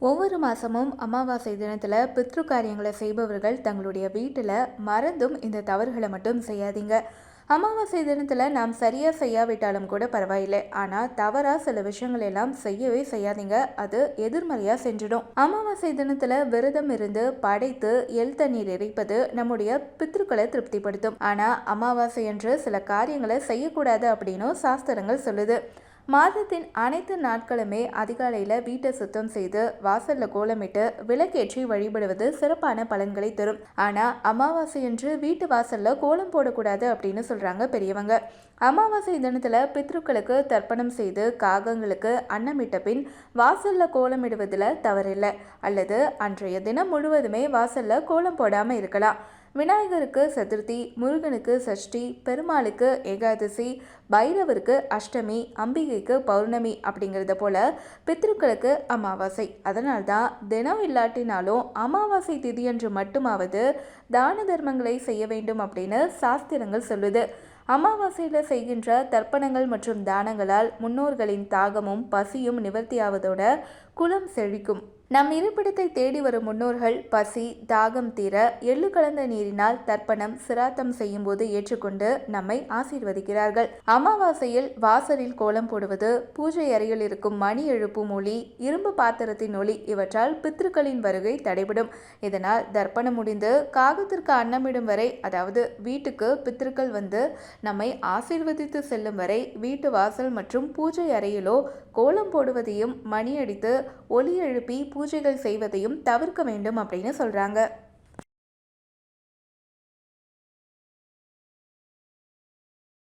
ஒவ்வொரு மாசமும் அமாவாசை தினத்துல பித்ரு காரியங்களை செய்பவர்கள் தங்களுடைய வீட்டுல மறந்தும் இந்த தவறுகளை மட்டும் செய்யாதீங்க. அமாவாசை தினத்துல நாம் சரியா செய்யாவிட்டாலும் கூட பரவாயில்லை, ஆனா தவறா சில விஷயங்கள் எல்லாம் செய்யவே செய்யாதீங்க. அது எதிர்மறையா செஞ்சிடும். அமாவாசை தினத்துல விரதம் இருந்து படைத்து எள் தண்ணீர் எரிப்பது நம்முடைய பித்ருக்களை திருப்திப்படுத்தும். ஆனா அமாவாசை என்று சில காரியங்களை செய்யக்கூடாது அப்படின்னு சாஸ்திரங்கள் சொல்லுது. மாதத்தின் அனைத்து நாட்களுமே அதிகாலையில் வீட்டை சுத்தம் செய்து வாசல்ல கோலமிட்டு விளக்கேற்றி வழிபடுவது சிறப்பான பலன்களை தரும். ஆனால் அமாவாசையன்று வீட்டு வாசல்ல கோலம் போடக்கூடாது அப்படின்னு சொல்றாங்க பெரியவங்க. அமாவாசை தினத்துல பித்ருக்களுக்கு தர்ப்பணம் செய்து காகங்களுக்கு அன்னமிட்ட பின் வாசல்ல கோலமிடுவதில் தவறில்லை. அல்லது அன்றைய தினம் முழுவதுமே வாசல்ல கோலம் போடாமல் இருக்கலாம். விநாயகருக்கு சதுர்த்தி, முருகனுக்கு சஷ்டி, பெருமாளுக்கு ஏகாதசி, பைரவருக்கு அஷ்டமி, அம்பிகைக்கு பௌர்ணமி அப்படிங்கிறத போல பித்ருக்களுக்கு அமாவாசை. அதனால்தான் தினம் இல்லாட்டினாலும் அமாவாசை திதியன்று மட்டுமாவது தான தர்மங்களை செய்ய வேண்டும் அப்படின்னு சாஸ்திரங்கள் சொல்லுது. அமாவாசையில் செய்கின்ற தர்ப்பணங்கள் மற்றும் தானங்களால் முன்னோர்களின் தாகமும் பசியும் நிவர்த்தியாவதோட குலம் செழிக்கும். நம் இருப்பிடத்தை தேடி வரும் முன்னோர்கள் பசி தாகம் தீர எள்ளு கலந்த நீரினால் தர்ப்பணம் சிராத்தம் செய்யும் போது ஏற்றுக்கொண்டு நம்மை ஆசீர்வதிக்கிறார்கள். அமாவாசையில் வாசலில் கோலம் போடுவது, பூஜை அறையில் இருக்கும் மணி எழுப்பும் ஒளி, இரும்பு பாத்திரத்தின் ஒளி இவற்றால் பித்ருக்களின் வருகை தடைபடும். இதனால் தர்ப்பணம் முடிந்து காகத்திற்கு அன்னமிடும் வரை, அதாவது வீட்டுக்கு பித்ருக்கள் வந்து நம்மை ஆசீர்வதித்து செல்லும் வரை வீட்டு வாசல் மற்றும் பூஜை அறையிலோ கோலம் போடுவதையும் மணி அடித்து ஒலி எழுப்பி பூஜைகள் செய்வதையும் தவிர்க்க வேண்டும் அப்படின்னு சொல்றாங்க.